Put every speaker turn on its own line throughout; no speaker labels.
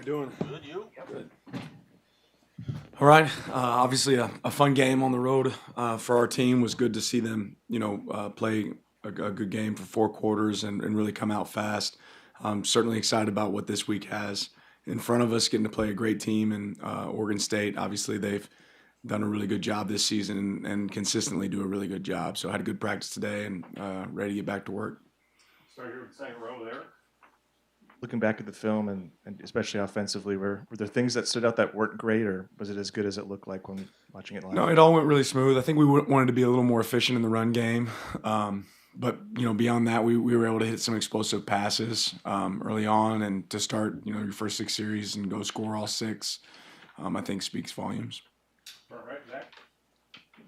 doing?
Good, you?
Good. All right. Obviously, a fun game on the road for our team. Was good to see them, play a good game for 4 quarters and really come out fast. I'm certainly excited about what this week has in front of us, getting to play a great team in Oregon State. Obviously, they've done a really good job this season and consistently do a really good job. So I had a good practice today and ready to get back to work.
Start here with the second row there.
Looking back at the film and especially offensively, were there things that stood out that weren't great, or was it as good as it looked like when watching it live?
No, it all went really smooth. I think we wanted to be a little more efficient in the run game. But beyond that, we were able to hit some explosive passes early on, and to start, your first 6 series and go score all 6, I think speaks volumes.
All right, Zach.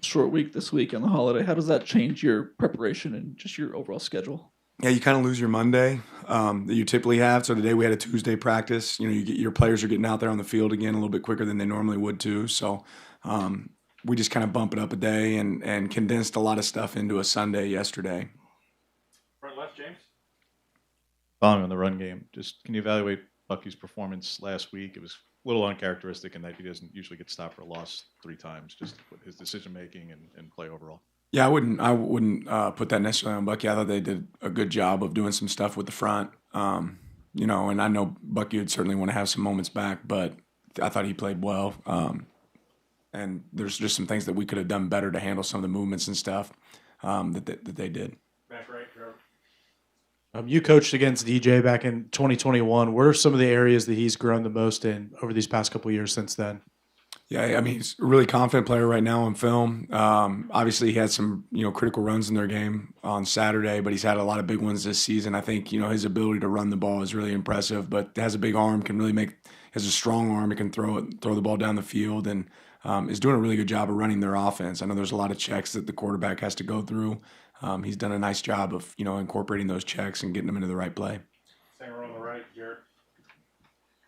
Short week this week on the holiday. How does that change your preparation and just your overall schedule?
Yeah, you kind of lose your Monday that you typically have. So today we had a Tuesday practice. Your players are getting out there on the field again a little bit quicker than they normally would too. So we just kind of bump it up a day and condensed a lot of stuff into a Sunday yesterday.
Front left, James.
Following on the run game, just can you evaluate Bucky's performance last week? It was a little uncharacteristic in that he doesn't usually get stopped for a loss 3 times. Just his decision making and play overall.
Yeah, I wouldn't put that necessarily on Bucky. I thought they did a good job of doing some stuff with the front. And I know Bucky would certainly want to have some moments back, but I thought he played well. And there's just some things that we could have done better to handle some of the movements and stuff that they did.
Back right, Trevor.
You coached against DJ back in 2021. What are some of the areas that he's grown the most in over these past couple of years since then?
Yeah, I mean, he's a really confident player right now on film. Obviously, he had some, critical runs in their game on Saturday, but he's had a lot of big ones this season. I think, his ability to run the ball is really impressive, but has a big arm, has a strong arm, he can throw the ball down the field, and is doing a really good job of running their offense. I know there's a lot of checks that the quarterback has to go through. He's done a nice job of, incorporating those checks and getting them into the right play.
Second row on the right, Jared.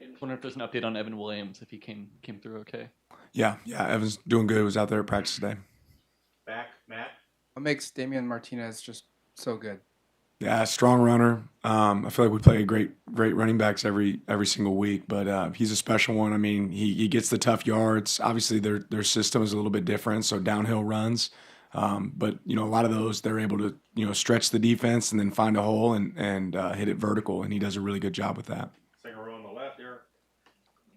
I just wonder if there's an update on Evan Williams, if he came through okay.
Yeah, Evan's doing good. He was out there at practice today.
Back, Matt.
What makes Damen Martinez just so good?
Yeah, strong runner. I feel like we play great running backs every single week, but he's a special one. I mean, he gets the tough yards. Obviously, their system is a little bit different, so downhill runs. But a lot of those they're able to stretch the defense and then find a hole and hit it vertical, and he does a really good job with that.
Second row on the left, Eric.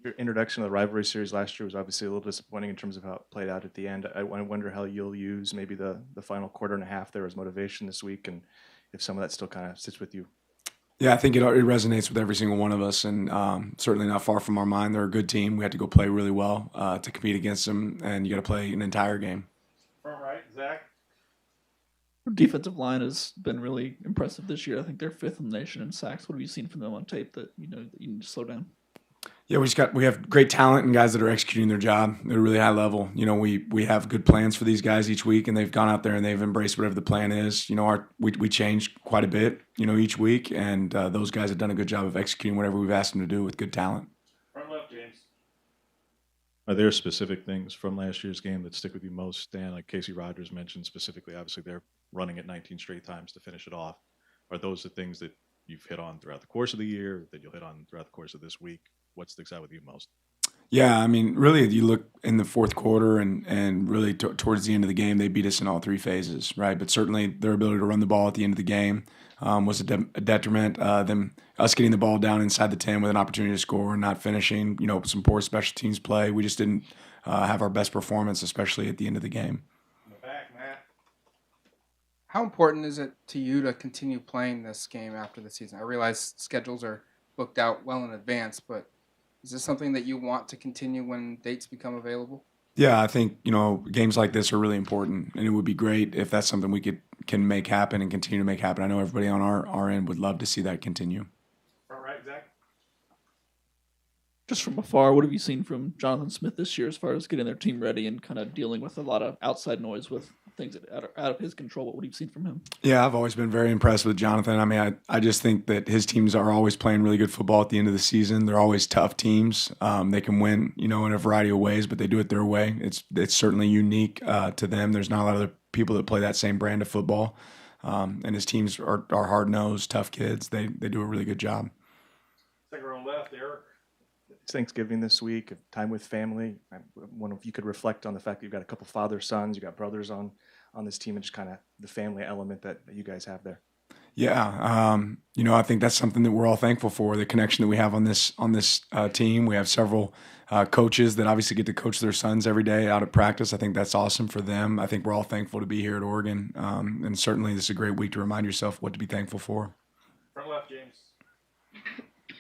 Your introduction to the Rivalry Series last year was obviously a little disappointing in terms of how it played out at the end. I wonder how you'll use maybe the final quarter and a half there as motivation this week, and if some of that still kind of sits with you.
Yeah, I think it resonates with every single one of us, and certainly not far from our mind. They're a good team. We had to go play really well to compete against them, and you got to play an entire game.
Front right, Zach.
Defensive line has been really impressive this year. I think they're 5th in the nation in sacks. What have you seen from them on tape that that you need to slow down?
Yeah, we have great talent and guys that are executing their job at a really high level. We have good plans for these guys each week, and they've gone out there and they've embraced whatever the plan is. We change quite a bit, each week, and those guys have done a good job of executing whatever we've asked them to do with good talent.
Front left, James.
Are there specific things from last year's game that stick with you most, Dan? Like Casey Rogers mentioned specifically, obviously they're running it 19 straight times to finish it off. Are those the things that you've hit on throughout the course of the year, that you'll hit on throughout the course of this week? What sticks out with you most?
Yeah, I mean, really, you look in the fourth quarter and really towards the end of the game, they beat us in all 3 phases, right? But certainly their ability to run the ball at the end of the game was a detriment. Us getting the ball down inside the 10 with an opportunity to score and not finishing, some poor special teams play. We just didn't have our best performance, especially at the end of the game.
In the back, Matt.
How important is it to you to continue playing this game after the season? I realize schedules are booked out well in advance, but is this something that you want to continue when dates become available?
Yeah, I think, games like this are really important, and it would be great if that's something we can make happen and continue to make happen. I know everybody on our end would love to see that continue.
Front right, Zach.
Just from afar, what have you seen from Jonathan Smith this year as far as getting their team ready and kind of dealing with a lot of outside noise with things that are out of his control? What have you seen from him?
Yeah, I've always been very impressed with Jonathan. I mean, I just think that his teams are always playing really good football at the end of the season. They're always tough teams. They can win, in a variety of ways, but they do it their way. It's certainly unique to them. There's not a lot of other people that play that same brand of football. And his teams are hard-nosed, tough kids. They do a really good job.
Second row left, Eric.
It's Thanksgiving this week, time with family. I wonder if you could reflect on the fact that you've got a couple father sons, you've got brothers on this team, and just kind of the family element that you guys have there.
Yeah, I think that's something that we're all thankful for, the connection that we have on this team. We have several coaches that obviously get to coach their sons every day out at practice. I think that's awesome for them. I think we're all thankful to be here at Oregon, and certainly this is a great week to remind yourself what to be thankful for.
Front left, James.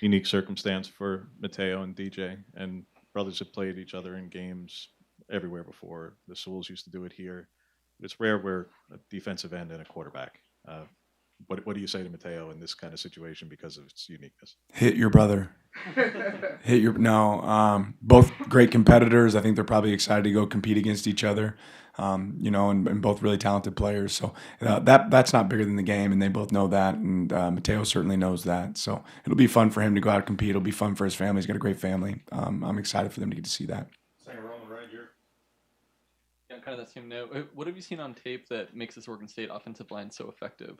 Unique circumstance for Mato and DJ, and brothers have played each other in games everywhere before. The Sewells used to do it here. It's rare where a defensive end and a quarterback. What do you say to Mato in this kind of situation because of its uniqueness?
Hit your brother. Both great competitors. I think they're probably excited to go compete against each other, and both really talented players. So that's not bigger than the game, and they both know that, and Mato certainly knows that. So it'll be fun for him to go out and compete. It'll be fun for his family. He's got a great family. I'm excited for them to get to see that.
Second row on the right here.
Yeah, kind of that same note. What have you seen on tape that makes this Oregon State offensive line so effective?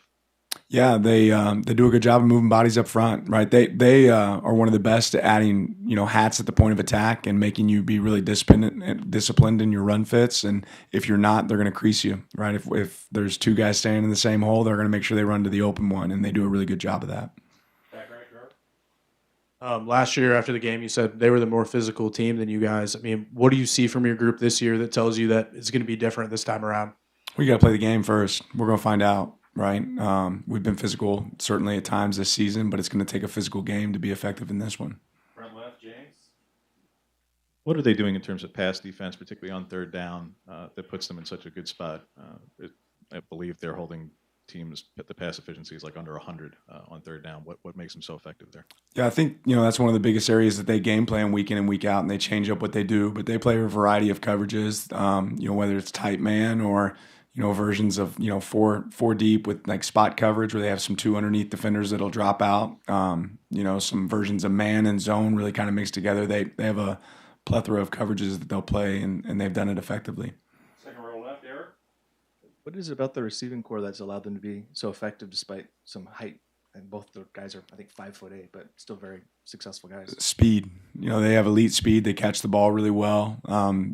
Yeah, they do a good job of moving bodies up front, right? They are one of the best at adding hats at the point of attack and making you be really disciplined in your run fits. And if you're not, they're going to crease you, right? If there's two guys standing in the same hole, they're going to make sure they run to the open one, and they do a really good job of that.
Back right, Garb.
Last year after the game, you said they were the more physical team than you guys. I mean, what do you see from your group this year that tells you that it's going to be different this time around?
We got to play the game first. We're going to find out. Right. We've been physical certainly at times this season, but it's going to take a physical game to be effective in this one.
Front left, James.
What are they doing in terms of pass defense, particularly on third down, that puts them in such a good spot? I believe they're holding teams, the pass efficiency is like under 100 on third down. What makes them so effective there?
Yeah, I think, that's one of the biggest areas that they game plan week in and week out, and they change up what they do, but they play a variety of coverages, whether it's tight man or versions of, four deep with like spot coverage where they have some two underneath defenders that'll drop out. Some versions of man and zone really kind of mixed together. They have a plethora of coverages that they'll play, and they've done it effectively.
Second row left, Eric.
What is it about the receiving core that's allowed them to be so effective despite some height? And both the guys are, I think, 5'8", but still very successful guys.
Speed. They have elite speed. They catch the ball really well.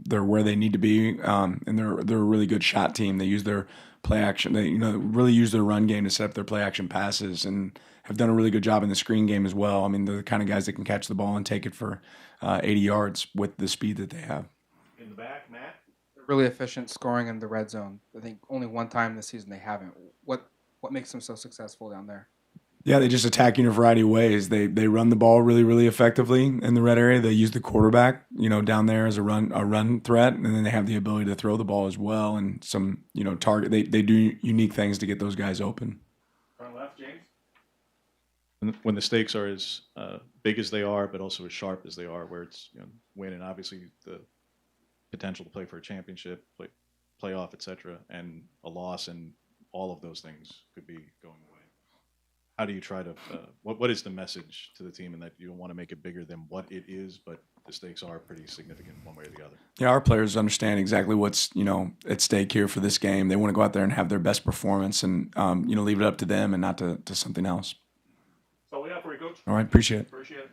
They're where they need to be, and they're a really good shot team. They use their play action. They really use their run game to set up their play action passes, and have done a really good job in the screen game as well. I mean, they're the kind of guys that can catch the ball and take it for 80 yards with the speed that they have.
In the back, Matt.
They're really efficient scoring in the red zone. I think only one time this season they haven't. What makes them so successful down there?
Yeah, they just attack in a variety of ways. They run the ball really, really effectively in the red area. They use the quarterback, down there as a run threat, and then they have the ability to throw the ball as well and some, target. They do unique things to get those guys open.
Front left, James.
When the stakes are as big as they are, but also as sharp as they are, where it's win and obviously the potential to play for a championship, playoff, etc., and a loss, and all of those things could be going away. How do you try to? What is the message to the team in that you don't want to make it bigger than what it is, but the stakes are pretty significant one way or the other?
Yeah, our players understand exactly what's at stake here for this game. They want to go out there and have their best performance, and leave it up to them and not to something else.
That's all we have for you, Coach.
All right, appreciate it.
Appreciate it.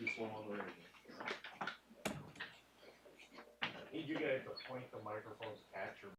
Just one on the right. Need you guys to point the microphones at your